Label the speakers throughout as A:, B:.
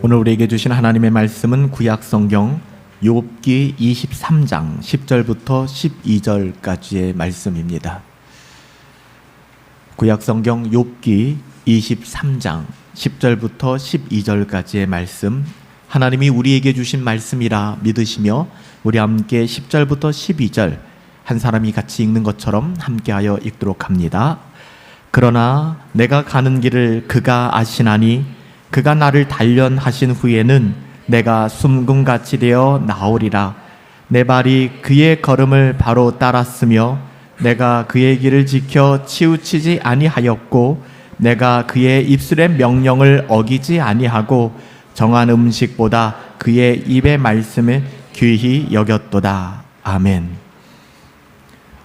A: 오늘 우리에게 주신 하나님의 말씀은 구약성경 욥기 23장 10절부터 12절까지의 말씀입니다. 구약성경 욥기 23장 10절부터 12절까지의 말씀, 하나님이 우리에게 주신 말씀이라 믿으시며 우리 함께 10절부터 12절 한 사람이 같이 읽는 것처럼 함께하여 읽도록 합니다. 그러나 내가 가는 길을 그가 아시나니 그가 나를 단련하신 후에는 내가 숨금같이 되어 나오리라. 내 발이 그의 걸음을 바로 따랐으며 내가 그의 길을 지켜 치우치지 아니하였고 내가 그의 입술의 명령을 어기지 아니하고 정한 음식보다 그의 입의 말씀을 귀히 여겼도다. 아멘.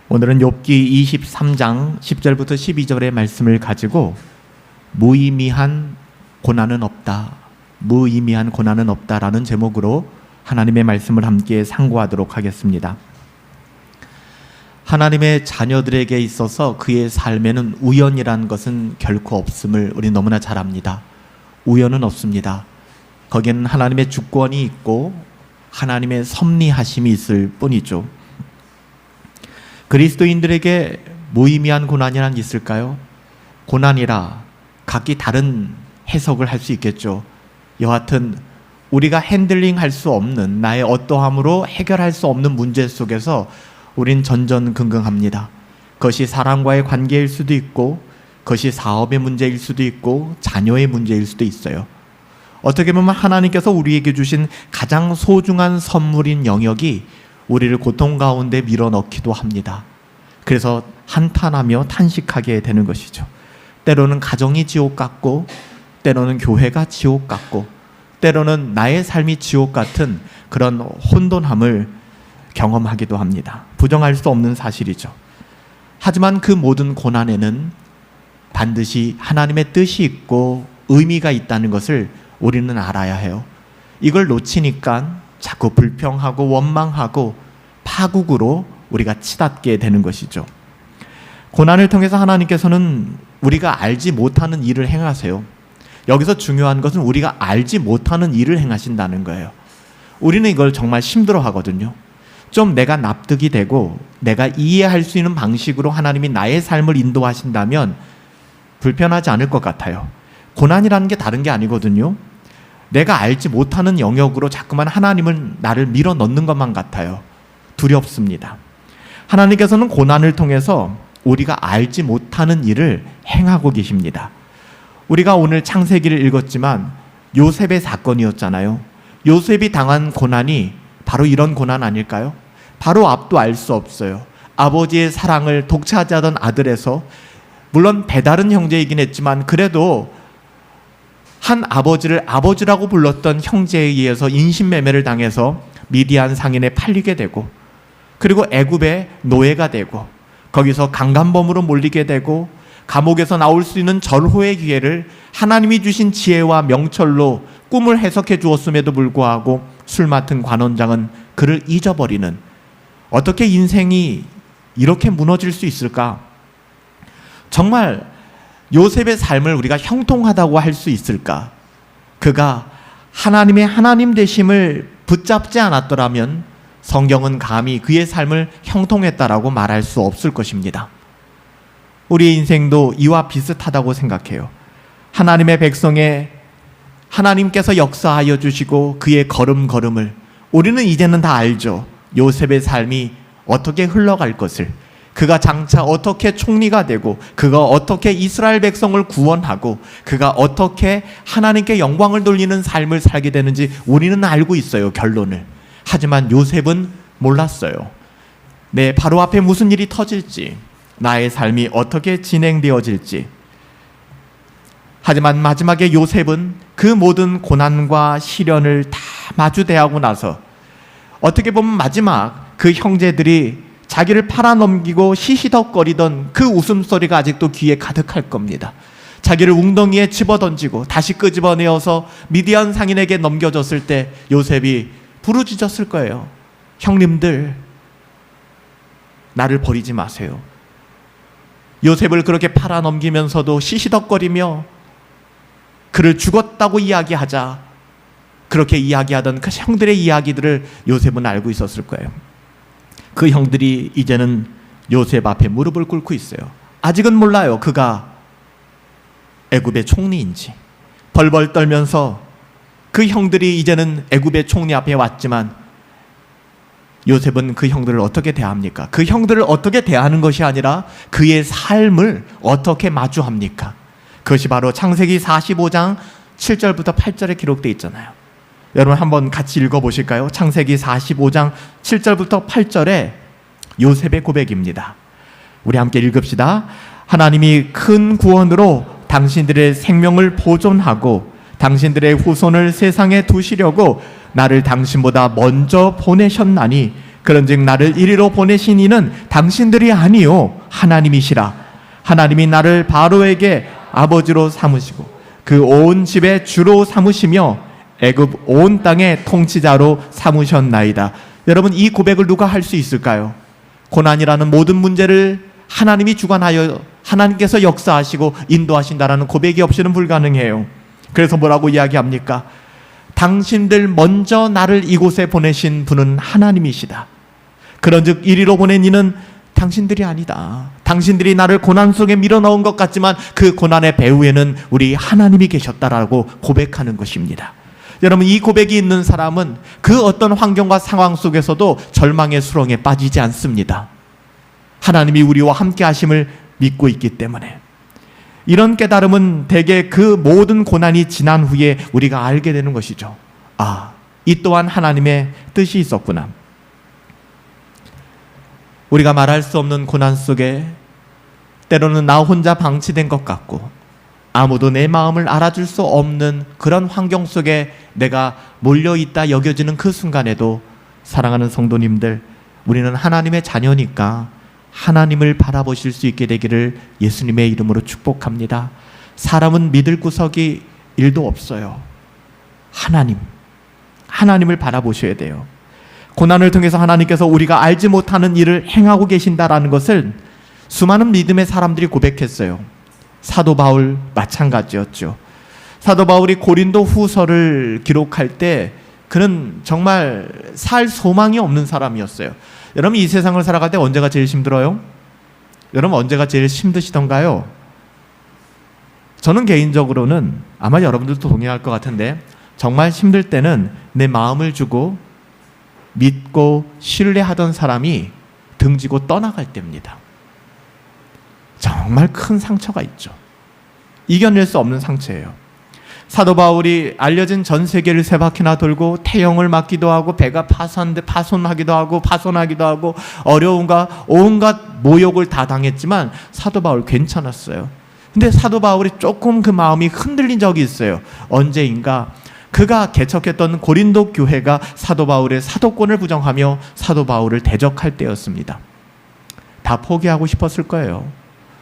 A: 오늘은 욥기 23장 10절부터 12절의 말씀을 가지고 무의미한 고난은 없다, 무의미한 고난은 없다라는 제목으로 하나님의 말씀을 함께 상고하도록 하겠습니다. 하나님의 자녀들에게 있어서 그의 삶에는 우연이라는 것은 결코 없음을 우리 너무나 잘 압니다. 우연은 없습니다. 거기에는 하나님의 주권이 있고 하나님의 섭리하심이 있을 뿐이죠. 그리스도인들에게 무의미한 고난이란 있을까요? 고난이라 각기 다른 해석을 할 수 있겠죠. 여하튼 우리가 핸들링 할 수 없는, 나의 어떠함으로 해결할 수 없는 문제 속에서 우린 전전긍긍합니다. 그것이 사람과의 관계일 수도 있고, 그것이 사업의 문제일 수도 있고, 자녀의 문제일 수도 있어요. 어떻게 보면 하나님께서 우리에게 주신 가장 소중한 선물인 영역이 우리를 고통 가운데 밀어넣기도 합니다. 그래서 한탄하며 탄식하게 되는 것이죠. 때로는 가정이 지옥 같고, 때로는 교회가 지옥 같고, 때로는 나의 삶이 지옥 같은 그런 혼돈함을 경험하기도 합니다. 부정할 수 없는 사실이죠. 하지만 그 모든 고난에는 반드시 하나님의 뜻이 있고 의미가 있다는 것을 우리는 알아야 해요. 이걸 놓치니까 자꾸 불평하고 원망하고 파국으로 우리가 치닫게 되는 것이죠. 고난을 통해서 하나님께서는 우리가 알지 못하는 일을 행하세요. 여기서 중요한 것은 우리가 알지 못하는 일을 행하신다는 거예요. 우리는 이걸 정말 힘들어 하거든요. 좀 내가 납득이 되고 내가 이해할 수 있는 방식으로 하나님이 나의 삶을 인도하신다면 불편하지 않을 것 같아요. 고난이라는 게 다른 게 아니거든요. 내가 알지 못하는 영역으로 자꾸만 하나님은 나를 밀어 넣는 것만 같아요. 두렵습니다. 하나님께서는 고난을 통해서 우리가 알지 못하는 일을 행하고 계십니다. 우리가 오늘 창세기를 읽었지만 요셉의 사건이었잖아요. 요셉이 당한 고난이 바로 이런 고난 아닐까요? 바로 앞도 알 수 없어요. 아버지의 사랑을 독차지하던 아들에서, 물론 배다른 형제이긴 했지만 그래도 한 아버지를 아버지라고 불렀던 형제에 의해서 인신매매를 당해서 미디안 상인에 팔리게 되고, 그리고 애굽의 노예가 되고, 거기서 강간범으로 몰리게 되고, 감옥에서 나올 수 있는 절호의 기회를 하나님이 주신 지혜와 명철로 꿈을 해석해 주었음에도 불구하고 술 맡은 관원장은 그를 잊어버리는, 어떻게 인생이 이렇게 무너질 수 있을까? 정말 요셉의 삶을 우리가 형통하다고 할 수 있을까? 그가 하나님의 하나님 되심을 붙잡지 않았더라면 성경은 감히 그의 삶을 형통했다라고 말할 수 없을 것입니다. 우리의 인생도 이와 비슷하다고 생각해요. 하나님의 백성에 하나님께서 역사하여 주시고 그의 걸음걸음을 우리는 이제는 다 알죠. 요셉의 삶이 어떻게 흘러갈 것을, 그가 장차 어떻게 총리가 되고, 그가 어떻게 이스라엘 백성을 구원하고, 그가 어떻게 하나님께 영광을 돌리는 삶을 살게 되는지 우리는 알고 있어요, 결론을. 하지만 요셉은 몰랐어요. 내 바로 앞에 무슨 일이 터질지, 나의 삶이 어떻게 진행되어질지. 하지만 마지막에 요셉은 그 모든 고난과 시련을 다 마주대하고 나서, 어떻게 보면 마지막 그 형제들이 자기를 팔아넘기고 시시덕거리던 그 웃음소리가 아직도 귀에 가득할 겁니다. 자기를 웅덩이에 집어던지고 다시 끄집어내어서 미디안 상인에게 넘겨줬을 때 요셉이 부르짖었을 거예요. 형님들, 나를 버리지 마세요. 요셉을 그렇게 팔아넘기면서도 시시덕거리며 그를 죽었다고 이야기하자 그렇게 이야기하던 그 형들의 이야기들을 요셉은 알고 있었을 거예요. 그 형들이 이제는 요셉 앞에 무릎을 꿇고 있어요. 아직은 몰라요. 그가 애굽의 총리인지. 벌벌 떨면서 그 형들이 이제는 애굽의 총리 앞에 왔지만 요셉은 그 형들을 어떻게 대합니까? 그 형들을 어떻게 대하는 것이 아니라 그의 삶을 어떻게 마주합니까? 그것이 바로 창세기 45장 7절부터 8절에 기록되어 있잖아요. 여러분 한번 같이 읽어보실까요? 창세기 45장 7절부터 8절에 요셉의 고백입니다. 우리 함께 읽읍시다. 하나님이 큰 구원으로 당신들의 생명을 보존하고 당신들의 후손을 세상에 두시려고 나를 당신보다 먼저 보내셨나니 그런즉 나를 이리로 보내신 이는 당신들이 아니요 하나님이시라. 하나님이 나를 바로에게 아버지로 삼으시고 그 온 집의 주로 삼으시며 애굽 온 땅의 통치자로 삼으셨나이다. 여러분 이 고백을 누가 할 수 있을까요? 고난이라는 모든 문제를 하나님이 주관하여 하나님께서 역사하시고 인도하신다라는 고백이 없이는 불가능해요. 그래서 뭐라고 이야기합니까? 당신들 먼저 나를 이곳에 보내신 분은 하나님이시다. 그런즉 이리로 보낸 이는 당신들이 아니다. 당신들이 나를 고난 속에 밀어넣은 것 같지만 그 고난의 배후에는 우리 하나님이 계셨다라고 고백하는 것입니다. 여러분 이 고백이 있는 사람은 그 어떤 환경과 상황 속에서도 절망의 수렁에 빠지지 않습니다. 하나님이 우리와 함께 하심을 믿고 있기 때문에. 이런 깨달음은 대개 그 모든 고난이 지난 후에 우리가 알게 되는 것이죠. 아, 이 또한 하나님의 뜻이 있었구나. 우리가 말할 수 없는 고난 속에 때로는 나 혼자 방치된 것 같고 아무도 내 마음을 알아줄 수 없는 그런 환경 속에 내가 몰려있다 여겨지는 그 순간에도 사랑하는 성도님들, 우리는 하나님의 자녀니까 하나님을 바라보실 수 있게 되기를 예수님의 이름으로 축복합니다. 사람은 믿을 구석이 1도 없어요. 하나님을 바라보셔야 돼요. 고난을 통해서 하나님께서 우리가 알지 못하는 일을 행하고 계신다라는 것을 수많은 믿음의 사람들이 고백했어요. 사도 바울 마찬가지였죠. 사도 바울이 고린도 후서를 기록할 때 그는 정말 살 소망이 없는 사람이었어요. 여러분 이 세상을 살아갈 때 언제가 제일 힘들어요? 여러분 언제가 제일 힘드시던가요? 저는 개인적으로는 아마 여러분들도 동의할 것 같은데 정말 힘들 때는 내 마음을 주고 믿고 신뢰하던 사람이 등지고 떠나갈 때입니다. 정말 큰 상처가 있죠. 이겨낼 수 없는 상처예요. 사도 바울이 알려진 전 세계를 3바퀴나 돌고 태형을 맞기도 하고 배가 파손하기도 하고 어려움과 온갖 모욕을 다 당했지만 사도 바울 괜찮았어요. 근데 사도 바울이 조금 그 마음이 흔들린 적이 있어요. 언제인가 그가 개척했던 고린도 교회가 사도 바울의 사도권을 부정하며 사도 바울을 대적할 때였습니다. 다 포기하고 싶었을 거예요.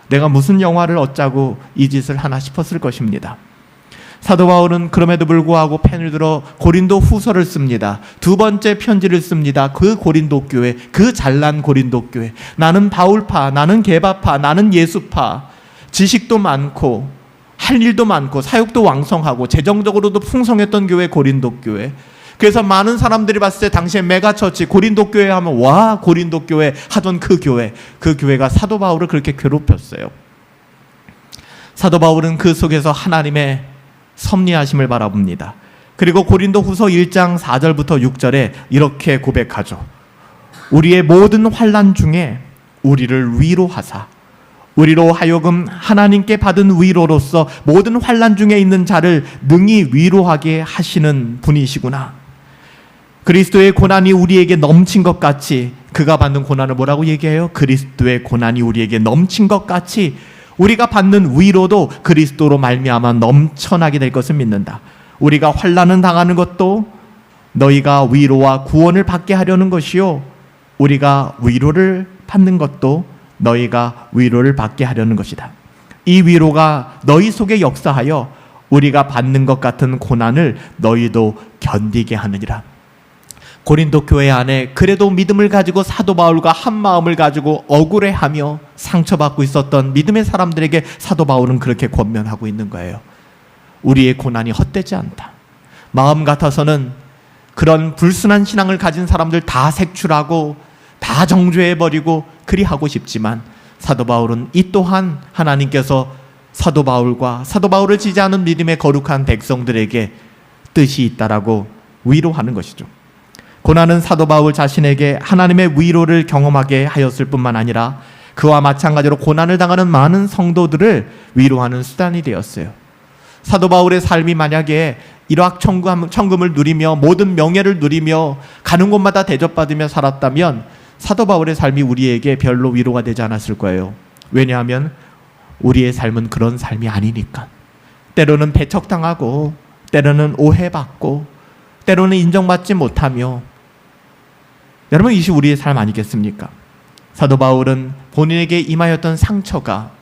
A: 내가 무슨 영화를 어쩌고 이 짓을 하나 싶었을 것입니다. 사도 바울은 그럼에도 불구하고 펜을 들어 고린도 후서를 씁니다. 2번째 편지를 씁니다. 그 고린도 교회, 그 잘난 고린도 교회. 나는 바울파, 나는 게바파, 나는 예수파. 지식도 많고 할 일도 많고 사역도 왕성하고 재정적으로도 풍성했던 교회 고린도 교회. 그래서 많은 사람들이 봤을 때 당시에 메가처치 고린도 교회 하면 와 고린도 교회 하던 그 교회가 사도 바울을 그렇게 괴롭혔어요. 사도 바울은 그 속에서 하나님의 섭리하심을 바라봅니다. 그리고 고린도 후서 1장 4절부터 6절에 이렇게 고백하죠. 우리의 모든 환난 중에 우리를 위로하사 우리로 하여금 하나님께 받은 위로로서 모든 환난 중에 있는 자를 능히 위로하게 하시는 분이시구나. 그리스도의 고난이 우리에게 넘친 것 같이, 그가 받는 고난을 뭐라고 얘기해요? 그리스도의 고난이 우리에게 넘친 것 같이 우리가 받는 위로도 그리스도로 말미암아 넘쳐나게 될 것을 믿는다. 우리가 환난을 당하는 것도 너희가 위로와 구원을 받게 하려는 것이요, 우리가 위로를 받는 것도 너희가 위로를 받게 하려는 것이다. 이 위로가 너희 속에 역사하여 우리가 받는 것 같은 고난을 너희도 견디게 하느니라. 고린도 교회 안에 그래도 믿음을 가지고 사도 바울과 한 마음을 가지고 억울해하며 상처받고 있었던 믿음의 사람들에게 사도 바울은 그렇게 권면하고 있는 거예요. 우리의 고난이 헛되지 않다. 마음 같아서는 그런 불순한 신앙을 가진 사람들 다 색출하고 다 정죄해버리고 그리 하고 싶지만, 사도 바울은 이 또한 하나님께서 사도 바울과 사도 바울을 지지하는 믿음의 거룩한 백성들에게 뜻이 있다라고 위로하는 것이죠. 고난은 사도 바울 자신에게 하나님의 위로를 경험하게 하였을 뿐만 아니라 그와 마찬가지로 고난을 당하는 많은 성도들을 위로하는 수단이 되었어요. 사도 바울의 삶이 만약에 일확천금을 누리며 모든 명예를 누리며 가는 곳마다 대접받으며 살았다면 사도 바울의 삶이 우리에게 별로 위로가 되지 않았을 거예요. 왜냐하면 우리의 삶은 그런 삶이 아니니까. 때로는 배척당하고, 때로는 오해받고, 때로는 인정받지 못하며, 여러분, 이것이 우리의 삶 아니겠습니까? 사도 바울은 본인에게 임하였던 상처가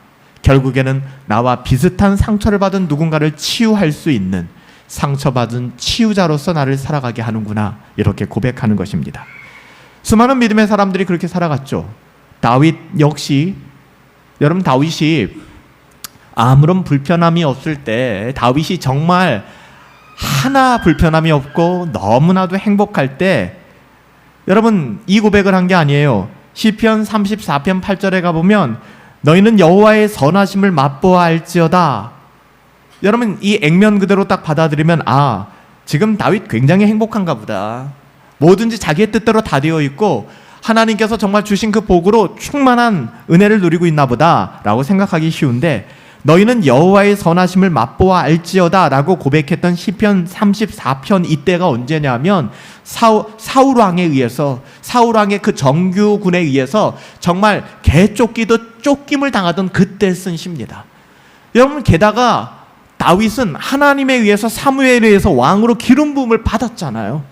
A: 결국에는 나와 비슷한 상처를 받은 누군가를 치유할 수 있는 상처받은 치유자로서 나를 살아가게 하는구나, 이렇게 고백하는 것입니다. 수많은 믿음의 사람들이 그렇게 살아갔죠. 다윗 역시, 여러분, 다윗이 아무런 불편함이 없을 때, 다윗이 정말 하나 불편함이 없고 너무나도 행복할 때, 여러분, 이 고백을 한 게 아니에요. 시편 34편 8절에 가보면 너희는 여호와의 선하심을 맛보아 알지어다. 여러분, 이 액면 그대로 딱 받아들이면, 아, 지금 다윗 굉장히 행복한가 보다. 뭐든지 자기의 뜻대로 다 되어 있고 하나님께서 정말 주신 그 복으로 충만한 은혜를 누리고 있나 보다 라고 생각하기 쉬운데, 너희는 여호와의 선하심을 맛보아 알지어다 라고 고백했던 시편 34편, 이때가 언제냐면 사울왕에 의해서, 사울왕의 그 정규군에 의해서 정말 개쫓기도 쫓김을 당하던 그때 쓴 시입니다. 여러분, 게다가 다윗은 하나님에 의해서, 사무엘에 의해서 왕으로 기름 부음을 받았잖아요.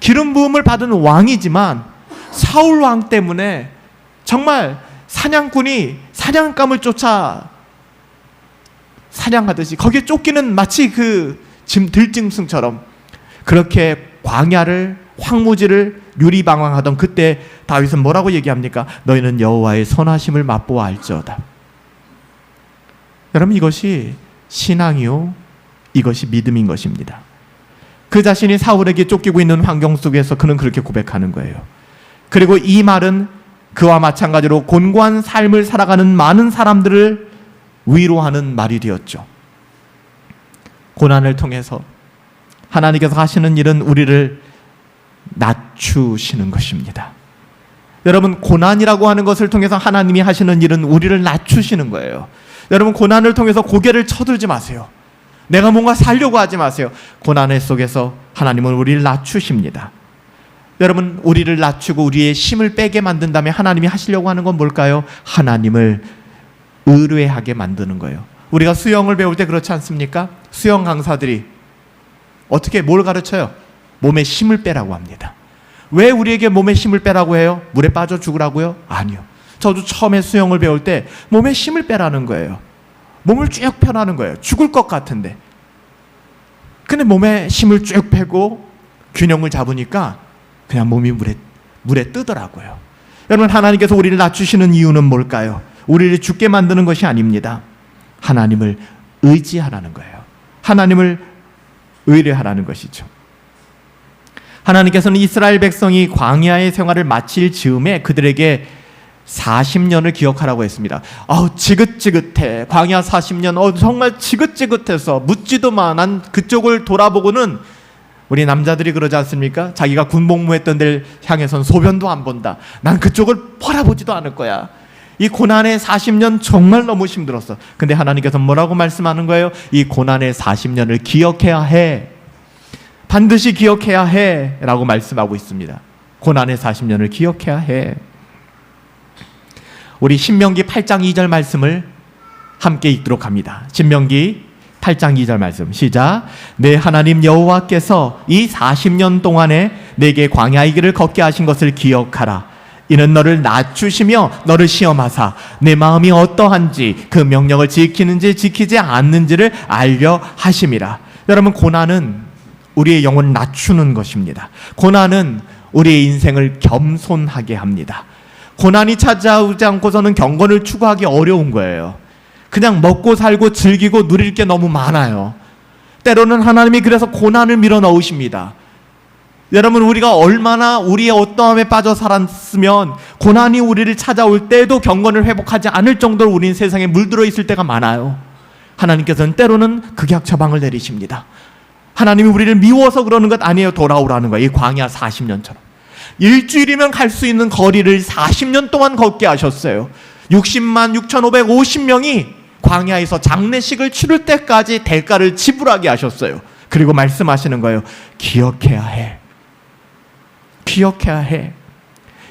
A: 기름 부음을 받은 왕이지만 사울왕 때문에 정말 사냥꾼이 사냥감을 쫓아 사냥하듯이 거기에 쫓기는 마치 그 들짐승처럼 그렇게 광야를, 황무지를 유리방황하던 그때 다윗은 뭐라고 얘기합니까? 너희는 여호와의 선하심을 맛보아 알지어다. 여러분, 이것이 신앙이요, 이것이 믿음인 것입니다. 그 자신이 사울에게 쫓기고 있는 환경 속에서 그는 그렇게 고백하는 거예요. 그리고 이 말은 그와 마찬가지로 곤고한 삶을 살아가는 많은 사람들을 위로하는 말이 되었죠. 고난을 통해서 하나님께서 하시는 일은 우리를 낮추시는 것입니다. 여러분, 고난이라고 하는 것을 통해서 하나님이 하시는 일은 우리를 낮추시는 거예요. 여러분, 고난을 통해서 고개를 쳐들지 마세요. 내가 뭔가 살려고 하지 마세요. 고난의 속에서 하나님은 우리를 낮추십니다. 여러분, 우리를 낮추고 우리의 힘을 빼게 만든 다음에 하나님이 하시려고 하는 건 뭘까요? 하나님을 의뢰하게 만드는 거예요. 우리가 수영을 배울 때 그렇지 않습니까? 수영 강사들이 어떻게 뭘 가르쳐요? 몸에 힘을 빼라고 합니다. 왜 우리에게 몸에 힘을 빼라고 해요? 물에 빠져 죽으라고요? 아니요. 저도 처음에 수영을 배울 때 몸에 힘을 빼라는 거예요. 몸을 쭉 펴라는 거예요. 죽을 것 같은데. 근데 몸에 힘을 쭉 빼고 균형을 잡으니까 그냥 몸이 물에 뜨더라고요. 여러분, 하나님께서 우리를 낮추시는 이유는 뭘까요? 우리를 죽게 만드는 것이 아닙니다. 하나님을 의지하라는 거예요. 하나님을 의뢰하라는 것이죠. 하나님께서는 이스라엘 백성이 광야의 생활을 마칠 즈음에 그들에게 40년을 기억하라고 했습니다. 지긋지긋해. 광야 40년, 정말 지긋지긋해서 묻지도 마. 난 그쪽을 돌아보고는, 우리 남자들이 그러지 않습니까? 자기가 군복무했던 데를 향해선 소변도 안 본다. 난 그쪽을 바라보지도 않을 거야. 이 고난의 40년 정말 너무 힘들었어. 근데 하나님께서 뭐라고 말씀하는 거예요? 이 고난의 40년을 기억해야 해. 반드시 기억해야 해 라고 말씀하고 있습니다. 고난의 40년을 기억해야 해. 우리 신명기 8장 2절 말씀을 함께 읽도록 합니다. 신명기 8장 2절 말씀 시작. 내 하나님 여호와께서 이 40년 동안에 내게 광야의 길을 걷게 하신 것을 기억하라. 이는 너를 낮추시며 너를 시험하사 내 마음이 어떠한지 그 명령을 지키는지 지키지 않는지를 알려 하심이라. 여러분, 고난은 우리의 영혼을 낮추는 것입니다. 고난은 우리의 인생을 겸손하게 합니다. 고난이 찾아오지 않고서는 경건을 추구하기 어려운 거예요. 그냥 먹고 살고 즐기고 누릴 게 너무 많아요. 때로는 하나님이 그래서 고난을 밀어넣으십니다. 여러분, 우리가 얼마나 우리의 어떠함에 빠져 살았으면 고난이 우리를 찾아올 때에도 경건을 회복하지 않을 정도로 우리는 세상에 물들어 있을 때가 많아요. 하나님께서는 때로는 극약 처방을 내리십니다. 하나님이 우리를 미워서 그러는 것 아니에요. 돌아오라는 거예요. 이 광야 40년처럼. 일주일이면 갈 수 있는 거리를 40년 동안 걷게 하셨어요. 60만 6,550명이 광야에서 장례식을 치를 때까지 대가를 지불하게 하셨어요. 그리고 말씀하시는 거예요. 기억해야 해. 기억해야 해.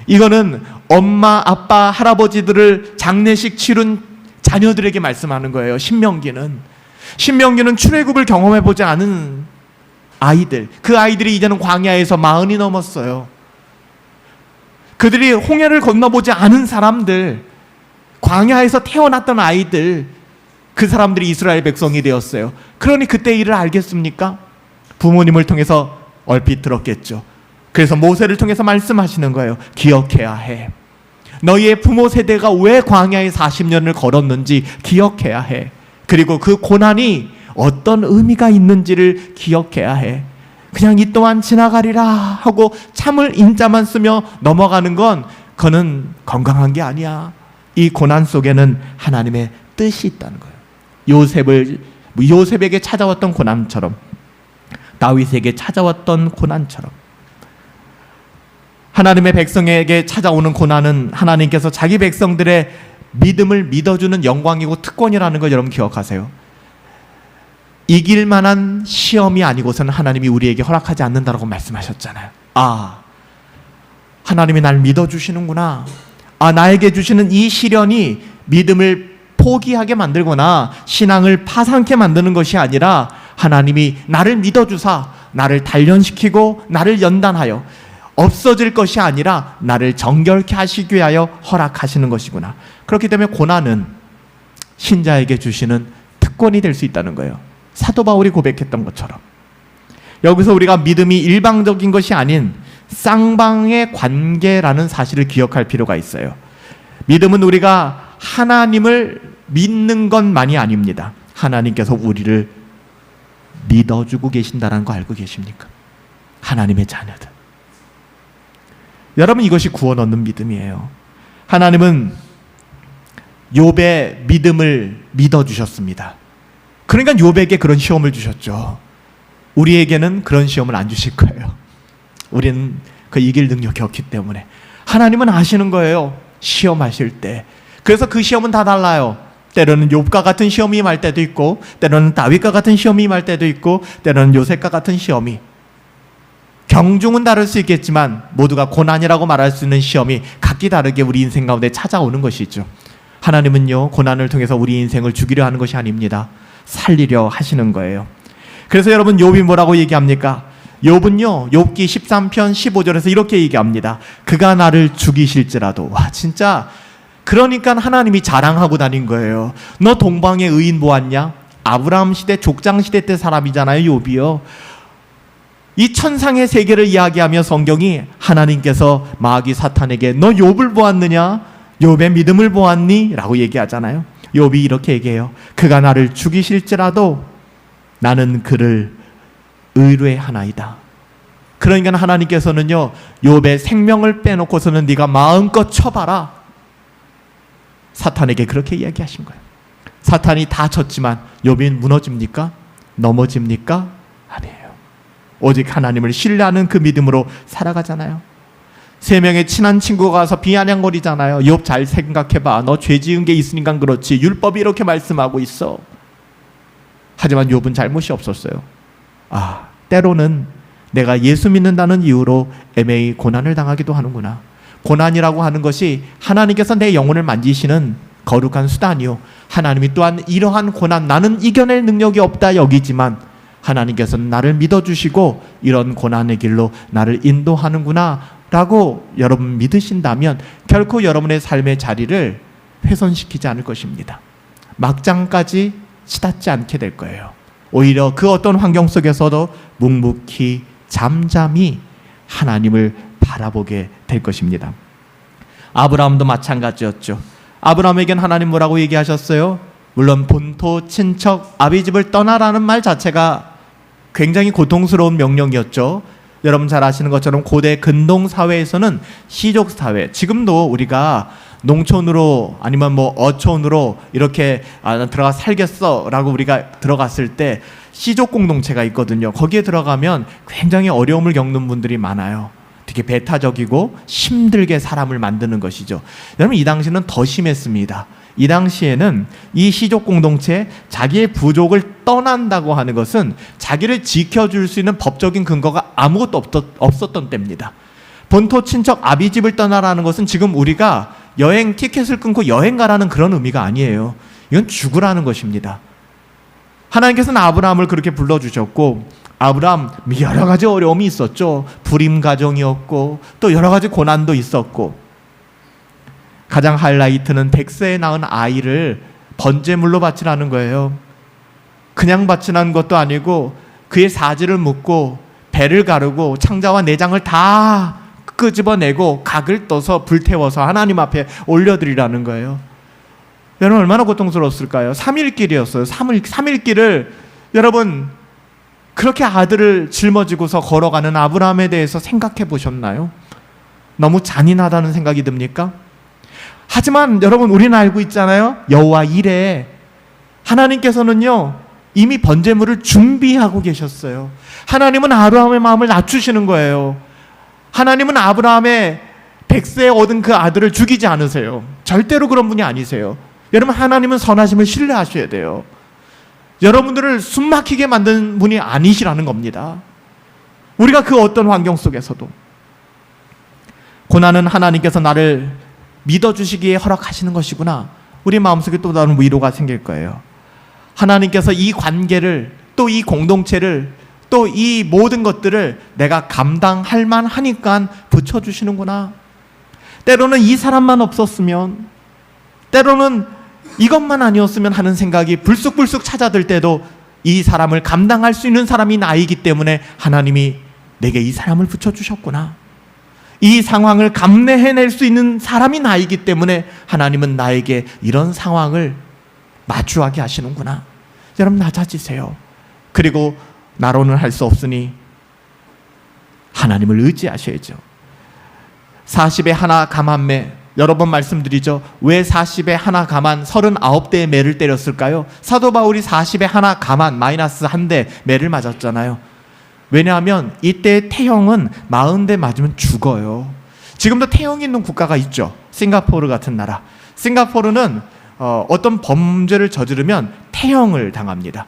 A: 이거는 엄마, 아빠, 할아버지들을 장례식 치른 자녀들에게 말씀하는 거예요. 신명기는 출애굽을 경험해보지 않은 아이들, 그 아이들이 이제는 광야에서 40이 넘었어요. 그들이 홍해를 건너보지 않은 사람들, 광야에서 태어났던 아이들, 그 사람들이 이스라엘 백성이 되었어요. 그러니 그때 일을 알겠습니까? 부모님을 통해서 얼핏 들었겠죠. 그래서 모세를 통해서 말씀하시는 거예요. 기억해야 해. 너희의 부모 세대가 왜 광야에 40년을 걸었는지 기억해야 해. 그리고 그 고난이 어떤 의미가 있는지를 기억해야 해. 그냥 이 또한 지나가리라 하고 참을 인자만 쓰며 넘어가는 건 그는 건강한 게 아니야. 이 고난 속에는 하나님의 뜻이 있다는 거예요. 요셉에게 찾아왔던 고난처럼, 다윗에게 찾아왔던 고난처럼, 하나님의 백성에게 찾아오는 고난은 하나님께서 자기 백성들의 믿음을 믿어주는 영광이고 특권이라는 걸 여러분 기억하세요. 이길 만한 시험이 아니고서는 하나님이 우리에게 허락하지 않는다라고 말씀하셨잖아요. 아, 하나님이 날 믿어주시는구나. 아, 나에게 주시는 이 시련이 믿음을 포기하게 만들거나 신앙을 파상케 만드는 것이 아니라 하나님이 나를 믿어주사 나를 단련시키고 나를 연단하여 없어질 것이 아니라 나를 정결케 하시기 위하여 허락하시는 것이구나. 그렇기 때문에 고난은 신자에게 주시는 특권이 될 수 있다는 거예요. 사도 바울이 고백했던 것처럼 여기서 우리가 믿음이 일방적인 것이 아닌 쌍방의 관계라는 사실을 기억할 필요가 있어요. 믿음은 우리가 하나님을 믿는 것만이 아닙니다. 하나님께서 우리를 믿어주고 계신다는 거 알고 계십니까? 하나님의 자녀들. 여러분, 이것이 구원 얻는 믿음이에요. 하나님은 욥의 믿음을 믿어주셨습니다. 그러니까 욥에게 그런 시험을 주셨죠. 우리에게는 그런 시험을 안 주실 거예요. 우리는 그 이길 능력이 없기 때문에. 하나님은 아시는 거예요. 시험하실 때. 그래서 그 시험은 다 달라요. 때로는 욥과 같은 시험이 임할 때도 있고, 때로는 다윗과 같은 시험이 임할 때도 있고, 때로는 요셉과 같은 시험이, 경중은 다를 수 있겠지만 모두가 고난이라고 말할 수 있는 시험이 각기 다르게 우리 인생 가운데 찾아오는 것이죠. 하나님은요, 고난을 통해서 우리 인생을 죽이려 하는 것이 아닙니다. 살리려 하시는 거예요. 그래서 여러분, 욥이 뭐라고 얘기합니까? 욥은요, 욥기 13편 15절에서 이렇게 얘기합니다. 그가 나를 죽이실지라도. 와, 진짜 그러니까 하나님이 자랑하고 다닌 거예요. 너 동방의 의인 보았냐? 아브라함 시대, 족장 시대 때 사람이잖아요, 욥이요. 이 천상의 세계를 이야기하며 성경이 하나님께서 마귀 사탄에게 너 욥을 보았느냐? 욥의 믿음을 보았니? 라고 얘기하잖아요. 욥이 이렇게 얘기해요. 그가 나를 죽이실지라도 나는 그를 의뢰하나이다. 그러니까 하나님께서는요, 욥의 생명을 빼놓고서는 네가 마음껏 쳐봐라. 사탄에게 그렇게 이야기하신 거예요. 사탄이 다 쳤지만 욥이 무너집니까? 넘어집니까? 아니에요. 오직 하나님을 신뢰하는 그 믿음으로 살아가잖아요. 3명의 친한 친구가 가서 비아냥거리잖아요. 욥 잘 생각해봐. 너 죄 지은 게 있으니까 그렇지. 율법이 이렇게 말씀하고 있어. 하지만 욥은 잘못이 없었어요. 아, 때로는 내가 예수 믿는다는 이유로 애매히 고난을 당하기도 하는구나. 고난이라고 하는 것이 하나님께서 내 영혼을 만지시는 거룩한 수단이요, 하나님이 또한 이러한 고난, 나는 이겨낼 능력이 없다 여기지만 하나님께서는 나를 믿어주시고 이런 고난의 길로 나를 인도하는구나 라고 여러분 믿으신다면 결코 여러분의 삶의 자리를 훼손시키지 않을 것입니다. 막장까지 치닫지 않게 될 거예요. 오히려 그 어떤 환경 속에서도 묵묵히 잠잠히 하나님을 바라보게 될 것입니다. 아브라함도 마찬가지였죠. 아브라함에겐 하나님 뭐라고 얘기하셨어요? 물론 본토, 친척, 아비 집을 떠나라는 말 자체가 굉장히 고통스러운 명령이었죠. 여러분 잘 아시는 것처럼 고대 근동 사회에서는 시족 사회, 지금도 우리가 농촌으로 아니면 뭐 어촌으로 이렇게 들어가 살겠어라고 우리가 들어갔을 때 시족 공동체가 있거든요. 거기에 들어가면 굉장히 어려움을 겪는 분들이 많아요. 되게 배타적이고 힘들게 사람을 만드는 것이죠. 여러분 이 당시는 더 심했습니다. 이 당시에는 이 시족 공동체 자기의 부족을 떠난다고 하는 것은 자기를 지켜줄 수 있는 법적인 근거가 아무것도 없었던 때입니다. 본토 친척 아비집을 떠나라는 것은 지금 우리가 여행 티켓을 끊고 여행 가라는 그런 의미가 아니에요. 이건 죽으라는 것입니다. 하나님께서는 아브라함을 그렇게 불러주셨고, 아브라함 여러 가지 어려움이 있었죠. 불임 가정이었고 또 여러 가지 고난도 있었고, 가장 하이라이트는 100세에 낳은 아이를 번제물로 바치라는 거예요. 그냥 바치라는 것도 아니고 그의 사지를 묶고 배를 가르고 창자와 내장을 다 끄집어내고 각을 떠서 불태워서 하나님 앞에 올려드리라는 거예요. 여러분 얼마나 고통스러웠을까요? 3일길이었어요. 3일길을 여러분 그렇게 아들을 짊어지고서 걸어가는 아브라함에 대해서 생각해 보셨나요? 너무 잔인하다는 생각이 듭니까? 하지만 여러분 우리는 알고 있잖아요. 여호와 이레 하나님께서는요 이미 번제물을 준비하고 계셨어요. 하나님은 아브라함의 마음을 낮추시는 거예요. 하나님은 아브라함의 100세에 얻은 그 아들을 죽이지 않으세요. 절대로 그런 분이 아니세요. 여러분 하나님은 선하심을 신뢰하셔야 돼요. 여러분들을 숨막히게 만든 분이 아니시라는 겁니다. 우리가 그 어떤 환경 속에서도 고난은 하나님께서 나를 믿어주시기에 허락하시는 것이구나. 우리 마음속에 또 다른 위로가 생길 거예요. 하나님께서 이 관계를 또 이 공동체를 또 이 모든 것들을 내가 감당할 만하니까 붙여주시는구나. 때로는 이 사람만 없었으면, 때로는 이것만 아니었으면 하는 생각이 불쑥불쑥 찾아들 때도 이 사람을 감당할 수 있는 사람이 나이기 때문에 하나님이 내게 이 사람을 붙여주셨구나. 이 상황을 감내해낼 수 있는 사람이 나이기 때문에 하나님은 나에게 이런 상황을 마주하게 하시는구나. 여러분 낮아지세요. 그리고 나로는 할 수 없으니 하나님을 의지하셔야죠. 40에 하나 감한매, 여러 번 말씀드리죠. 왜 40에 하나 감한 39대의 매를 때렸을까요? 사도 바울이 40에 하나 감한 마이너스 한 대 매를 맞았잖아요. 왜냐하면 이때 태형은 40대 맞으면 죽어요. 지금도 태형이 있는 국가가 있죠. 싱가포르 같은 나라. 싱가포르는 어떤 범죄를 저지르면 태형을 당합니다.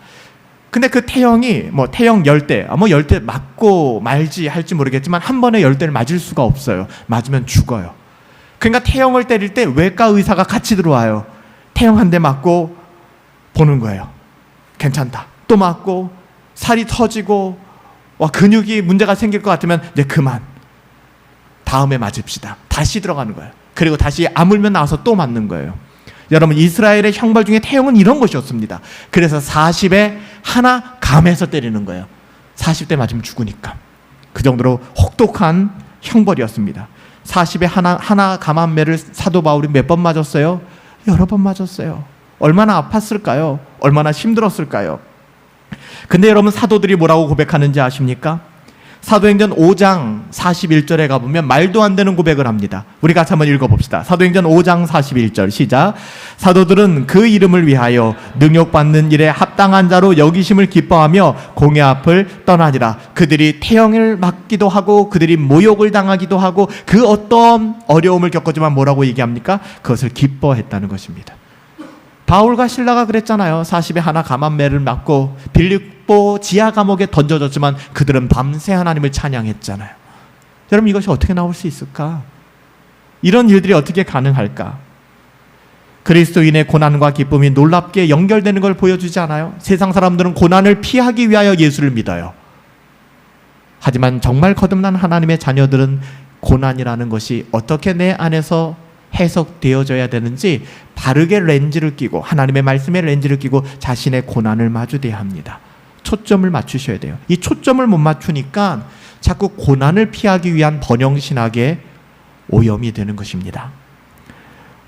A: 근데 그 태형이 태형 10대, 10대 맞고 말지 할지 모르겠지만 한 번에 10대를 맞을 수가 없어요. 맞으면 죽어요. 그러니까 태형을 때릴 때 외과 의사가 같이 들어와요. 태형 한 대 맞고 보는 거예요. 괜찮다. 또 맞고 살이 터지고 근육이 문제가 생길 것 같으면 이제 그만. 다음에 맞읍시다. 다시 들어가는 거예요. 그리고 다시 아물면 나와서 또 맞는 거예요. 여러분 이스라엘의 형벌 중에 태형은 이런 것이었습니다. 그래서 40에 하나 감해서 때리는 거예요. 40대 맞으면 죽으니까. 그 정도로 혹독한 형벌이었습니다. 40에 하나 감한 매를 사도 바울이 몇 번 맞았어요? 여러 번 맞았어요. 얼마나 아팠을까요? 얼마나 힘들었을까요? 근데 여러분 사도들이 뭐라고 고백하는지 아십니까? 사도행전 5장 41절에 가보면 말도 안 되는 고백을 합니다. 우리 같이 한번 읽어봅시다. 사도행전 5장 41절 시작. 사도들은 그 이름을 위하여 능력받는 일에 합당한 자로 여기심을 기뻐하며 공회 앞을 떠나니라. 그들이 태형을 맞기도 하고 그들이 모욕을 당하기도 하고 그 어떤 어려움을 겪었지만 뭐라고 얘기합니까? 그것을 기뻐했다는 것입니다. 바울과 실라가 그랬잖아요. 40에 하나 감한 매를 맞고 빌립보 지하 감옥에 던져졌지만 그들은 밤새 하나님을 찬양했잖아요. 여러분 이것이 어떻게 나올 수 있을까? 이런 일들이 어떻게 가능할까? 그리스도인의 고난과 기쁨이 놀랍게 연결되는 걸 보여주지 않아요? 세상 사람들은 고난을 피하기 위하여 예수를 믿어요. 하지만 정말 거듭난 하나님의 자녀들은 고난이라는 것이 어떻게 내 안에서 해석되어져야 되는지 바르게 렌즈를 끼고 하나님의 말씀에 렌즈를 끼고 자신의 고난을 마주대야 합니다. 초점을 맞추셔야 돼요. 이 초점을 못 맞추니까 자꾸 고난을 피하기 위한 번영신학의 오염이 되는 것입니다.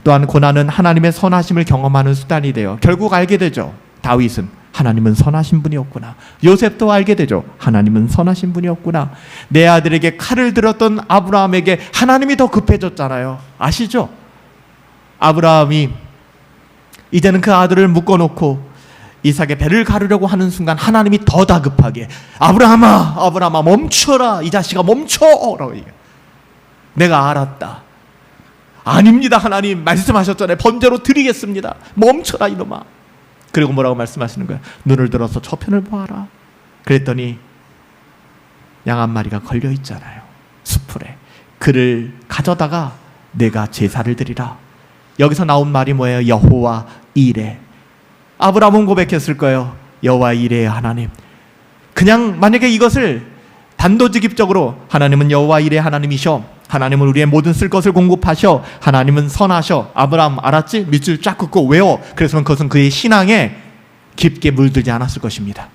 A: 또한 고난은 하나님의 선하심을 경험하는 수단이 돼요. 결국 알게 되죠. 다윗은 하나님은 선하신 분이었구나. 요셉도 알게 되죠. 하나님은 선하신 분이었구나. 내 아들에게 칼을 들었던 아브라함에게 하나님이 더 급해졌잖아요. 아시죠? 아브라함이 이제는 그 아들을 묶어놓고 이삭의 배를 가르려고 하는 순간 하나님이 더 다급하게 아브라함아 멈춰라. 이 자식아 멈춰 라고 얘기해요. 내가 알았다. 아닙니다. 하나님 말씀하셨잖아요. 번제로 드리겠습니다. 멈춰라 이놈아. 그리고 뭐라고 말씀하시는 거야? 눈을 들어서 저편을 보아라. 그랬더니 양 한 마리가 걸려 있잖아요. 수풀에. 그를 가져다가 내가 제사를 드리라. 여기서 나온 말이 뭐예요? 여호와 이레. 아브라함은 고백했을 거예요. 여호와 이레의 하나님. 그냥 만약에 이것을 단도직입적으로 하나님은 여호와 이레의 하나님이셔. 하나님은 우리의 모든 쓸 것을 공급하셔. 하나님은 선하셔. 아브라함 알았지? 밑줄 쫙 긋고 외워. 그래서 그것은 그의 신앙에 깊게 물들지 않았을 것입니다.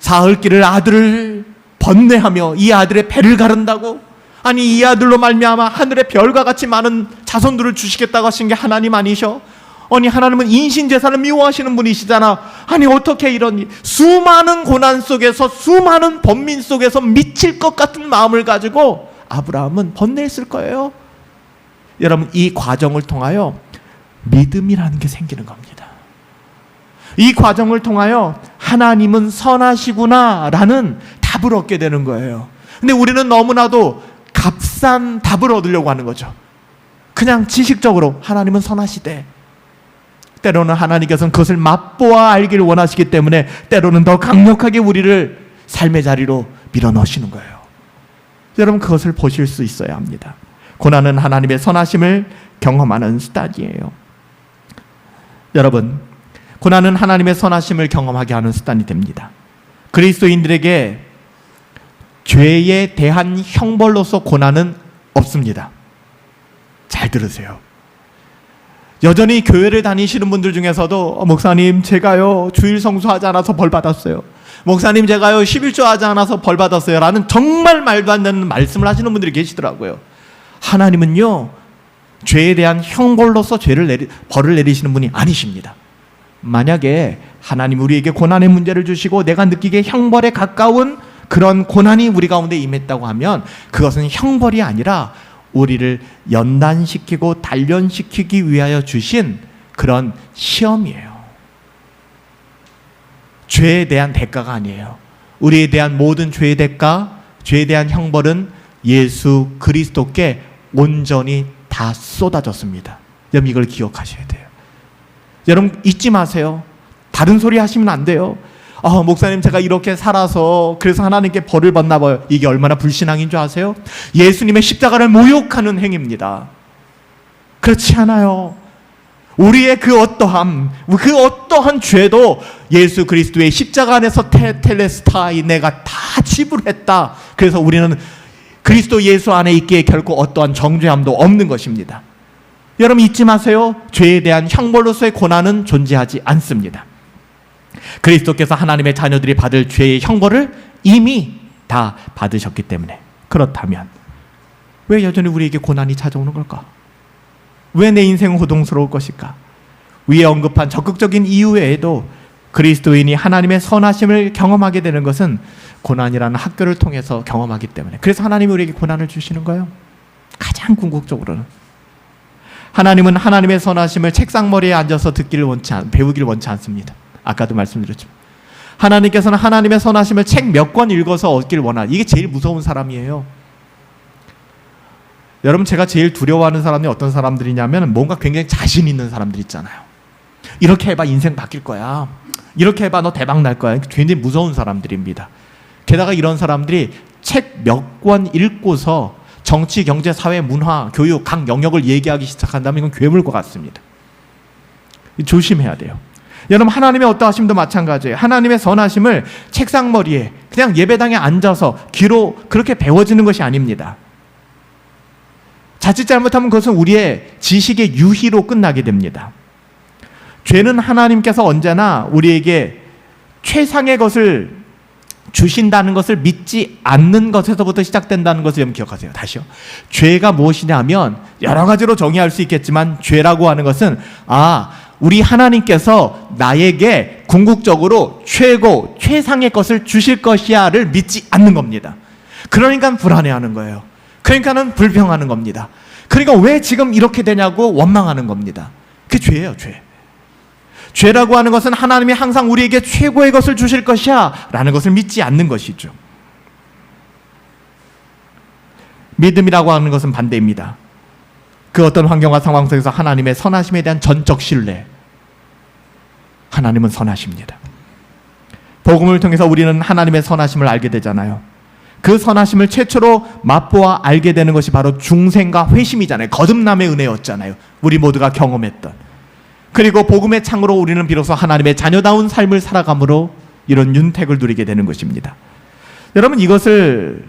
A: 사흘길을 아들을 번뇌하며 이 아들의 배를 가른다고? 아니 이 아들로 말미암아 하늘의 별과 같이 많은 자손들을 주시겠다고 하신 게 하나님 아니셔? 아니 하나님은 인신제사를 미워하시는 분이시잖아. 아니 어떻게 이런 수많은 고난 속에서 수많은 번민 속에서 미칠 것 같은 마음을 가지고 아브라함은 번뇌했을 거예요. 여러분 이 과정을 통하여 믿음이라는 게 생기는 겁니다. 이 과정을 통하여 하나님은 선하시구나 라는 답을 얻게 되는 거예요. 근데 우리는 너무나도 값싼 답을 얻으려고 하는 거죠. 그냥 지식적으로 하나님은 선하시대. 때로는 하나님께서는 그것을 맛보아 알기를 원하시기 때문에 때로는 더 강력하게 우리를 삶의 자리로 밀어넣으시는 거예요. 여러분 그것을 보실 수 있어야 합니다. 고난은 하나님의 선하심을 경험하는 수단이에요. 여러분 고난은 하나님의 선하심을 경험하게 하는 수단이 됩니다. 그리스도인들에게 죄에 대한 형벌로서 고난은 없습니다. 잘 들으세요. 여전히 교회를 다니시는 분들 중에서도 목사님 제가요 주일 성수하지 않아서 벌 받았어요. 목사님 제가요 11조 하지 않아서 벌 받았어요 라는 정말 말도 안 되는 말씀을 하시는 분들이 계시더라고요. 하나님은요 죄에 대한 형벌로서 벌을 내리시는 분이 아니십니다. 만약에 하나님 우리에게 고난의 문제를 주시고 내가 느끼기에 형벌에 가까운 그런 고난이 우리 가운데 임했다고 하면 그것은 형벌이 아니라 우리를 연단시키고 단련시키기 위하여 주신 그런 시험이에요. 죄에 대한 대가가 아니에요. 우리에 대한 모든 죄의 대가, 죄에 대한 형벌은 예수 그리스도께 온전히 다 쏟아졌습니다. 여러분 이걸 기억하셔야 돼요. 여러분 잊지 마세요. 다른 소리 하시면 안 돼요. 목사님 제가 이렇게 살아서 그래서 하나님께 벌을 받나 봐요. 이게 얼마나 불신앙인 줄 아세요? 예수님의 십자가를 모욕하는 행위입니다. 그렇지 않아요. 우리의 그 어떠한 죄도 예수 그리스도의 십자가 안에서 텔레스타이 내가 다 지불했다. 그래서 우리는 그리스도 예수 안에 있기에 결코 어떠한 정죄함도 없는 것입니다. 여러분 잊지 마세요. 죄에 대한 형벌로서의 고난은 존재하지 않습니다. 그리스도께서 하나님의 자녀들이 받을 죄의 형벌을 이미 다 받으셨기 때문에. 그렇다면 왜 여전히 우리에게 고난이 찾아오는 걸까? 왜 내 인생은 고통스러울 것일까? 위에 언급한 적극적인 이유 외에도 그리스도인이 하나님의 선하심을 경험하게 되는 것은 고난이라는 학교를 통해서 경험하기 때문에. 그래서 하나님이 우리에게 고난을 주시는 거예요. 가장 궁극적으로는 하나님은 하나님의 선하심을 책상머리에 앉아서 배우기를 원치 않습니다. 아까도 말씀드렸지만 하나님께서는 하나님의 선하심을 책 몇 권 읽어서 얻길 원하는, 이게 제일 무서운 사람이에요. 여러분 제가 제일 두려워하는 사람이 어떤 사람들이냐면 뭔가 굉장히 자신 있는 사람들 있잖아요. 이렇게 해봐 인생 바뀔 거야. 이렇게 해봐 너 대박 날 거야. 굉장히 무서운 사람들입니다. 게다가 이런 사람들이 책 몇 권 읽고서 정치, 경제, 사회, 문화, 교육 각 영역을 얘기하기 시작한다면 이건 괴물과 같습니다. 조심해야 돼요. 여러분 하나님의 어떠하심도 마찬가지예요. 하나님의 선하심을 책상머리에 그냥 예배당에 앉아서 귀로 그렇게 배워지는 것이 아닙니다. 자칫 잘못하면 그것은 우리의 지식의 유희로 끝나게 됩니다. 죄는 하나님께서 언제나 우리에게 최상의 것을 주신다는 것을 믿지 않는 것에서부터 시작된다는 것을 여러분 기억하세요. 다시요. 죄가 무엇이냐 하면 여러 가지로 정의할 수 있겠지만 죄라고 하는 것은 우리 하나님께서 나에게 궁극적으로 최고, 최상의 것을 주실 것이야를 믿지 않는 겁니다. 그러니까 불안해하는 거예요. 그러니까는 불평하는 겁니다. 그러니까 왜 지금 이렇게 되냐고 원망하는 겁니다. 그게 죄예요, 죄. 죄라고 하는 것은 하나님이 항상 우리에게 최고의 것을 주실 것이야 라는 것을 믿지 않는 것이죠. 믿음이라고 하는 것은 반대입니다. 그 어떤 환경과 상황 속에서 하나님의 선하심에 대한 전적 신뢰. 하나님은 선하십니다. 복음을 통해서 우리는 하나님의 선하심을 알게 되잖아요. 그 선하심을 최초로 맛보아 알게 되는 것이 바로 중생과 회심이잖아요. 거듭남의 은혜였잖아요. 우리 모두가 경험했던. 그리고 복음의 창으로 우리는 비로소 하나님의 자녀다운 삶을 살아감으로 이런 윤택을 누리게 되는 것입니다. 여러분, 이것을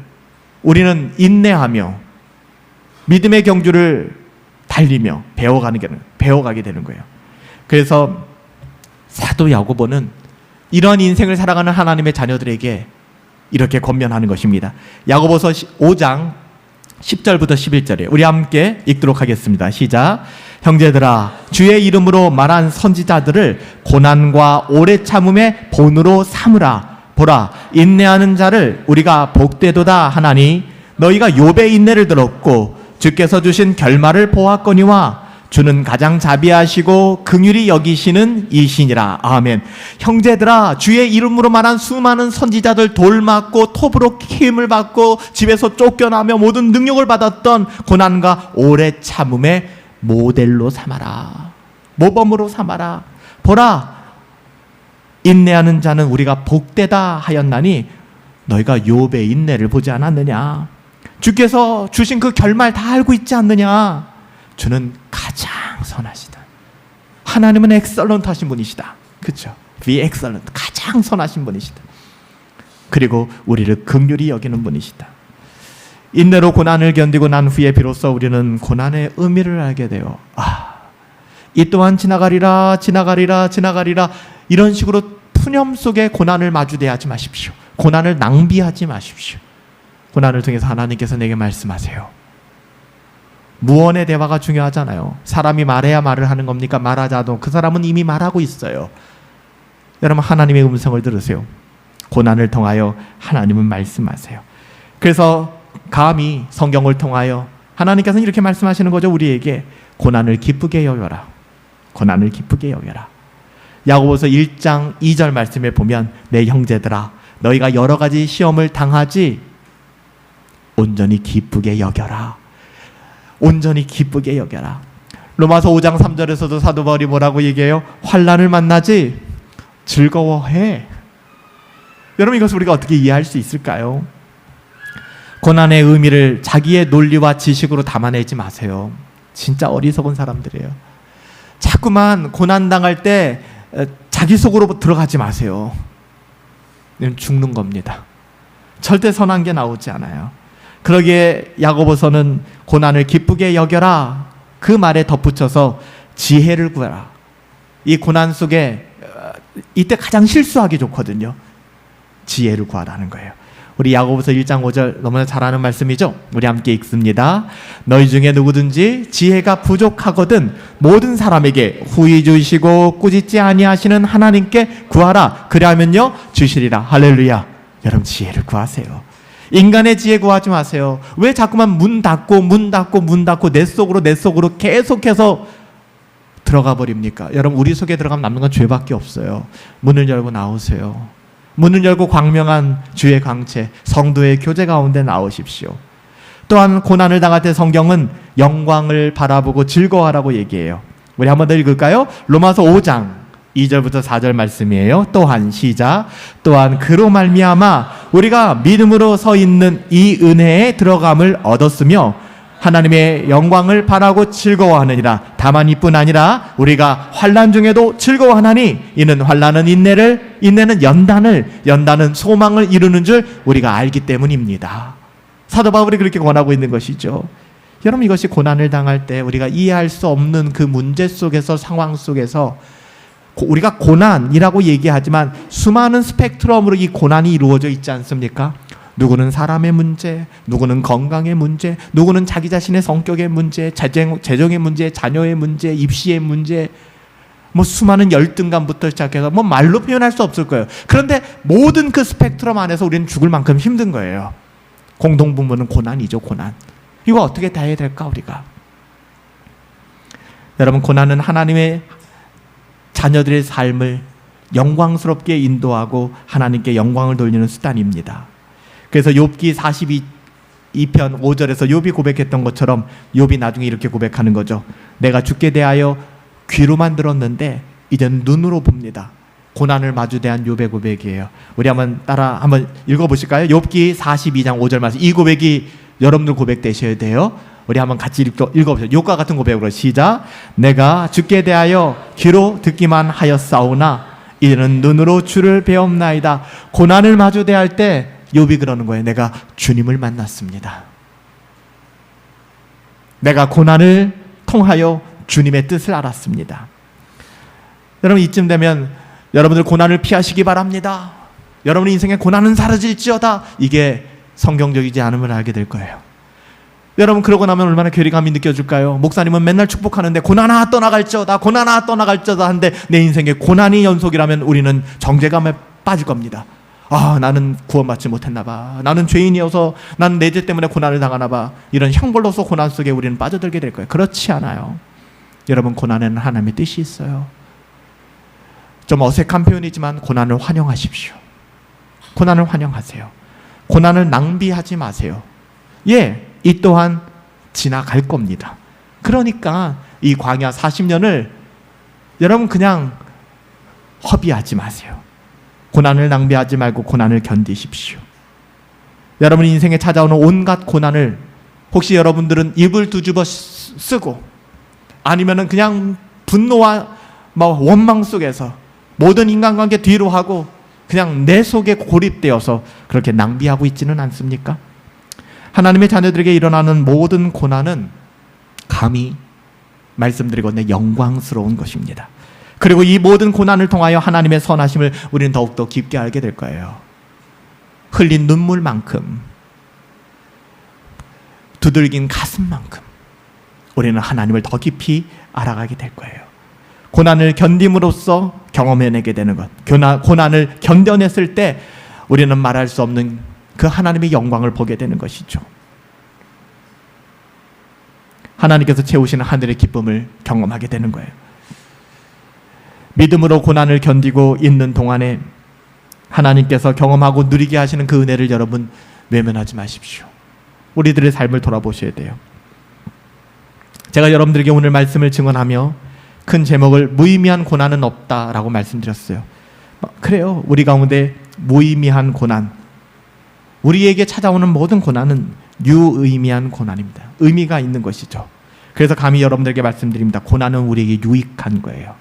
A: 우리는 인내하며 믿음의 경주를 달리며 배워가게 되는 거예요. 그래서 사도 야고보는 이런 인생을 살아가는 하나님의 자녀들에게 이렇게 권면하는 것입니다. 야고보서 5장 10절부터 11절에 우리 함께 읽도록 하겠습니다. 시작. 형제들아, 주의 이름으로 말한 선지자들을 고난과 오래 참음의 본으로 삼으라. 보라, 인내하는 자를 우리가 복되도다 하나니 너희가 욥의 인내를 들었고 주께서 주신 결말을 보았거니와 주는 가장 자비하시고 긍휼히 여기시는 이시니라. 아멘. 형제들아, 주의 이름으로 말한 수많은 선지자들 돌맞고 톱으로 힘을 받고 집에서 쫓겨나며 모든 능력을 받았던 고난과 오래 참음의 모델로 삼아라. 모범으로 삼아라. 보라, 인내하는 자는 우리가 복되다 하였나니 너희가 욥의 인내를 보지 않았느냐? 주께서 주신 그 결말 다 알고 있지 않느냐? 주는 가장 선하시다. 하나님은 엑설런트 하신 분이시다. 그렇죠? Be excellent. 가장 선하신 분이시다. 그리고 우리를 긍휼히 여기는 분이시다. 인내로 고난을 견디고 난 후에 비로소 우리는 고난의 의미를 알게 돼요. 이 또한 지나가리라, 지나가리라, 지나가리라. 이런 식으로 푸념 속에 고난을 마주대하지 마십시오. 고난을 낭비하지 마십시오. 고난을 통해서 하나님께서 내게 말씀하세요. 무언의 대화가 중요하잖아요. 사람이 말해야 말을 하는 겁니까? 말하자도 그 사람은 이미 말하고 있어요. 여러분, 하나님의 음성을 들으세요. 고난을 통하여 하나님은 말씀하세요. 그래서 감히 성경을 통하여 하나님께서는 이렇게 말씀하시는 거죠. 우리에게 고난을 기쁘게 여겨라. 고난을 기쁘게 여겨라. 야고보서 1장 2절 말씀에 보면 내 형제들아, 너희가 여러 가지 시험을 당하지 온전히 기쁘게 여겨라. 온전히 기쁘게 여겨라. 로마서 5장 3절에서도 사도 바울이 뭐라고 얘기해요? 환난을 만나지 즐거워해. 여러분, 이것을 우리가 어떻게 이해할 수 있을까요? 고난의 의미를 자기의 논리와 지식으로 담아내지 마세요. 진짜 어리석은 사람들이에요. 자꾸만 고난당할 때 자기 속으로 들어가지 마세요. 죽는 겁니다. 절대 선한 게 나오지 않아요. 그러기에 야고보서는 고난을 기쁘게 여겨라. 그 말에 덧붙여서 지혜를 구해라. 이 고난 속에 이때 가장 실수하기 좋거든요. 지혜를 구하라는 거예요. 우리 야고보서 1장 5절 너무나 잘 아는 말씀이죠. 우리 함께 읽습니다. 너희 중에 누구든지 지혜가 부족하거든 모든 사람에게 후히 주시고 꾸짖지 아니하시는 하나님께 구하라. 그리하면요 주시리라. 할렐루야. 여러분, 지혜를 구하세요. 인간의 지혜 구하지 마세요. 왜 자꾸만 문 닫고 내 속으로 계속해서 들어가 버립니까? 여러분, 우리 속에 들어가면 남는 건 죄밖에 없어요. 문을 열고 나오세요. 문을 열고 광명한 주의 강체, 성도의 교제 가운데 나오십시오. 또한 고난을 당할 때 성경은 영광을 바라보고 즐거워하라고 얘기해요. 우리 한번 더 읽을까요? 로마서 5장 2절부터 4절 말씀이에요. 또한 시작. 또한 그로 말미암아 우리가 믿음으로 서 있는 이 은혜에 들어감을 얻었으며 하나님의 영광을 바라고 즐거워하느니라. 다만 이뿐 아니라 우리가 환난 중에도 즐거워하나니 이는 환난은 인내는 연단은 소망을 이루는 줄 우리가 알기 때문입니다. 사도 바울이 그렇게 권하고 있는 것이죠. 여러분, 이것이 고난을 당할 때 우리가 이해할 수 없는 그 문제 속에서, 상황 속에서 우리가 고난이라고 얘기하지만 수많은 스펙트럼으로 이 고난이 이루어져 있지 않습니까? 누구는 사람의 문제, 누구는 건강의 문제, 누구는 자기 자신의 성격의 문제, 재정의 문제, 자녀의 문제, 입시의 문제, 뭐 수많은 열등감부터 시작해서 뭐 말로 표현할 수 없을 거예요. 그런데 모든 그 스펙트럼 안에서 우리는 죽을 만큼 힘든 거예요. 공동분모는 고난이죠, 고난. 이거 어떻게 다 해야 될까, 우리가? 여러분, 고난은 하나님의 자녀들의 삶을 영광스럽게 인도하고 하나님께 영광을 돌리는 수단입니다. 그래서 욥기 42편 5절에서 욥이 고백했던 것처럼 욥이 나중에 이렇게 고백하는 거죠. 내가 주께 대하여 귀로만 들었는데 이제는 눈으로 봅니다. 고난을 마주대한 욥의 고백이에요. 우리 한번 읽어보실까요? 욥기 42장 5절 말씀. 이 고백이 여러분들 고백되셔야 돼요. 우리 한번 같이 읽어보세요. 욥과 같은 고백으로 시작. 내가 주께 대하여 귀로 듣기만 하였사오나 이제는 눈으로 주를 배옵나이다. 고난을 마주대할 때 욥이 그러는 거예요. 내가 주님을 만났습니다. 내가 고난을 통하여 주님의 뜻을 알았습니다. 여러분, 이쯤 되면 여러분들 고난을 피하시기 바랍니다. 여러분의 인생에 고난은 사라질지어다. 이게 성경적이지 않음을 알게 될 거예요. 여러분, 그러고 나면 얼마나 괴리감이 느껴질까요? 목사님은 맨날 축복하는데 고난아 떠나갈지어다, 고난아 떠나갈지어다 하는데 내 인생에 고난이 연속이라면 우리는 정죄감에 빠질 겁니다. 아, 나는 구원받지 못했나 봐. 나는 죄인이어서 나는 내 죄 때문에 고난을 당하나 봐. 이런 형벌로서 고난 속에 우리는 빠져들게 될 거예요. 그렇지 않아요. 여러분, 고난에는 하나님의 뜻이 있어요. 좀 어색한 표현이지만 고난을 환영하십시오. 고난을 환영하세요. 고난을 낭비하지 마세요. 예, 이 또한 지나갈 겁니다. 그러니까 이 광야 40년을 여러분 그냥 허비하지 마세요. 고난을 낭비하지 말고 고난을 견디십시오. 여러분 인생에 찾아오는 온갖 고난을 혹시 여러분들은 입을 뒤집어 쓰고 아니면은 그냥 분노와 원망 속에서 모든 인간관계 뒤로 하고 그냥 내 속에 고립되어서 그렇게 낭비하고 있지는 않습니까? 하나님의 자녀들에게 일어나는 모든 고난은 감히 말씀드리건대 영광스러운 것입니다. 그리고 이 모든 고난을 통하여 하나님의 선하심을 우리는 더욱더 깊게 알게 될 거예요. 흘린 눈물만큼, 두들긴 가슴만큼 우리는 하나님을 더 깊이 알아가게 될 거예요. 고난을 견딤으로써 경험해내게 되는 것, 고난을 견뎌냈을 때 우리는 말할 수 없는 그 하나님의 영광을 보게 되는 것이죠. 하나님께서 채우시는 하늘의 기쁨을 경험하게 되는 거예요. 믿음으로 고난을 견디고 있는 동안에 하나님께서 경험하고 누리게 하시는 그 은혜를 여러분 외면하지 마십시오. 우리들의 삶을 돌아보셔야 돼요. 제가 여러분들에게 오늘 말씀을 증언하며 큰 제목을 무의미한 고난은 없다라고 말씀드렸어요. 그래요. 우리 가운데 무의미한 고난, 우리에게 찾아오는 모든 고난은 유의미한 고난입니다. 의미가 있는 것이죠. 그래서 감히 여러분들에게 말씀드립니다. 고난은 우리에게 유익한 거예요.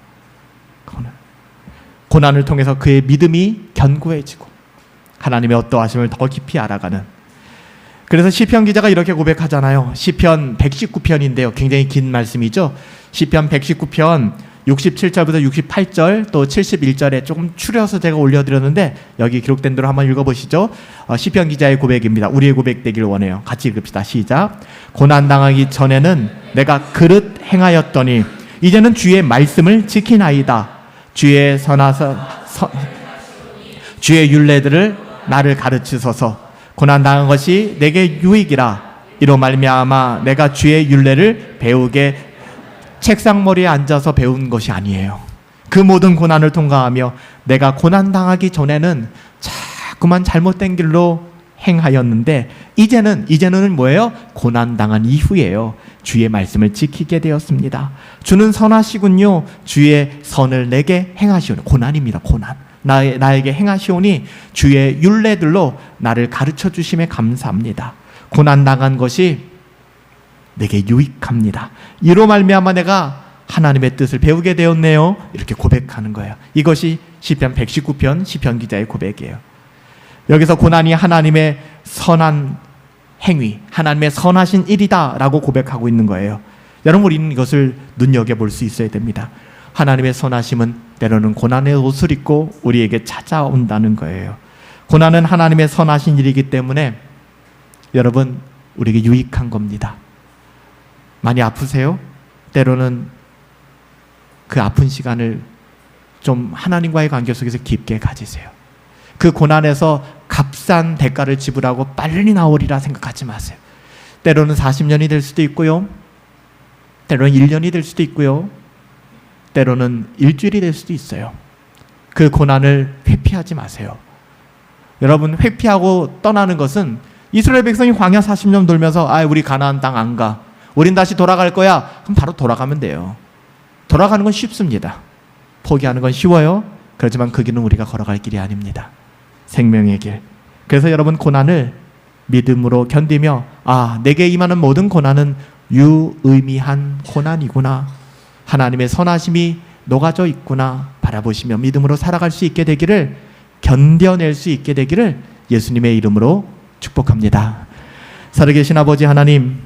A: 고난을 통해서 그의 믿음이 견고해지고 하나님의 어떠하심을 더 깊이 알아가는. 그래서 시편 기자가 이렇게 고백하잖아요. 시편 119편인데요. 굉장히 긴 말씀이죠. 시편 119편 67절부터 68절 또 71절에 조금 추려서 제가 올려드렸는데 여기 기록된 대로 한번 읽어보시죠. 시편 기자의 고백입니다. 우리의 고백 되길 원해요. 같이 읽읍시다. 시작. 고난당하기 전에는 내가 그릇 행하였더니 이제는 주의 말씀을 지키나이다. 주의 주의 율례들을 나를 가르치소서. 고난당한 것이 내게 유익이라. 이로 말미암아 내가 주의 율례를 배우게 책상머리에 앉아서 배운 것이 아니에요. 그 모든 고난을 통과하며 내가 고난당하기 전에는 자꾸만 잘못된 길로 행하였는데 이제는 뭐예요? 고난당한 이후에요. 주의 말씀을 지키게 되었습니다. 주는 선하시군요. 주의 선을 내게 행하시오니. 고난입니다. 고난. 나에게 행하시오니 주의 율례들로 나를 가르쳐 주심에 감사합니다. 고난당한 것이 내게 유익합니다. 이로 말미암아 내가 하나님의 뜻을 배우게 되었네요. 이렇게 고백하는 거예요. 이것이 시편 119편 시편 기자의 고백이에요. 여기서 고난이 하나님의 선한 행위, 하나님의 선하신 일이다 라고 고백하고 있는 거예요. 여러분, 우리는 이것을 눈여겨볼 수 있어야 됩니다. 하나님의 선하심은 때로는 고난의 옷을 입고 우리에게 찾아온다는 거예요. 고난은 하나님의 선하신 일이기 때문에 여러분, 우리에게 유익한 겁니다. 많이 아프세요? 때로는 그 아픈 시간을 좀 하나님과의 관계 속에서 깊게 가지세요. 그 고난에서 값싼 대가를 지불하고 빨리 나오리라 생각하지 마세요. 때로는 40년이 될 수도 있고요. 때로는 1년이 될 수도 있고요. 때로는 일주일이 될 수도 있어요. 그 고난을 회피하지 마세요. 여러분, 회피하고 떠나는 것은 이스라엘 백성이 광야 40년 돌면서 우리 가나안 땅 안 가. 우린 다시 돌아갈 거야. 그럼 바로 돌아가면 돼요. 돌아가는 건 쉽습니다. 포기하는 건 쉬워요. 그렇지만 그 길은 우리가 걸어갈 길이 아닙니다. 생명의 길. 그래서 여러분, 고난을 믿음으로 견디며 내게 임하는 모든 고난은 유의미한 고난이구나. 하나님의 선하심이 녹아져 있구나 바라보시며 믿음으로 살아갈 수 있게 되기를, 견뎌낼 수 있게 되기를 예수님의 이름으로 축복합니다. 살아계신 아버지 하나님,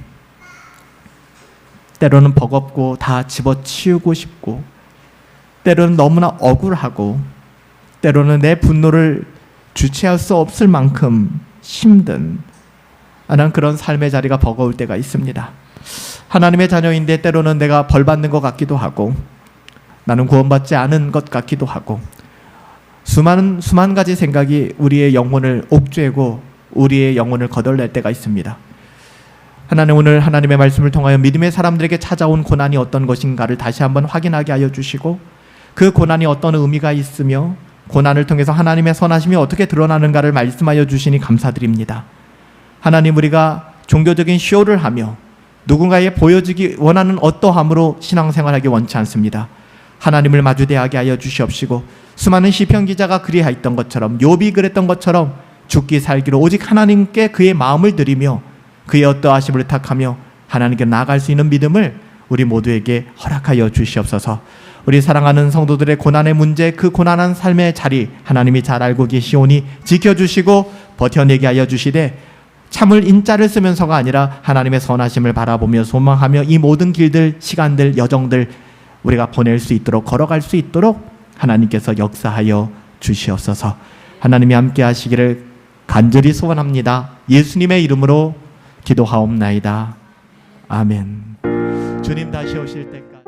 A: 때로는 버겁고 다 집어치우고 싶고, 때로는 너무나 억울하고, 때로는 내 분노를 주체할 수 없을 만큼 힘든 그런 삶의 자리가 버거울 때가 있습니다. 하나님의 자녀인데 때로는 내가 벌받는 것 같기도 하고, 나는 구원받지 않은 것 같기도 하고, 수만 가지 생각이 우리의 영혼을 옥죄고 우리의 영혼을 거덜낼 때가 있습니다. 하나님, 오늘 하나님의 말씀을 통하여 믿음의 사람들에게 찾아온 고난이 어떤 것인가를 다시 한번 확인하게 하여 주시고, 그 고난이 어떤 의미가 있으며 고난을 통해서 하나님의 선하심이 어떻게 드러나는가를 말씀하여 주시니 감사드립니다. 하나님, 우리가 종교적인 쇼를 하며 누군가에 보여주기 원하는 어떠함으로 신앙생활하기 원치 않습니다. 하나님을 마주대하게 하여 주시옵시고, 수많은 시편 기자가 그리하였던 것처럼, 욥이 그랬던 것처럼 죽기 살기로 오직 하나님께 그의 마음을 드리며 그의 어떠하심을 탁하며 하나님께 나아갈 수 있는 믿음을 우리 모두에게 허락하여 주시옵소서. 우리 사랑하는 성도들의 고난의 문제, 그 고난한 삶의 자리 하나님이 잘 알고 계시오니 지켜주시고 버텨내게 하여 주시되, 참을 인자를 쓰면서가 아니라 하나님의 선하심을 바라보며 소망하며 이 모든 길들, 시간들, 여정들 우리가 보낼 수 있도록, 걸어갈 수 있도록 하나님께서 역사하여 주시옵소서. 하나님이 함께 하시기를 간절히 소원합니다. 예수님의 이름으로 기도하옵나이다. 아멘. 주님 다시 오실 때까지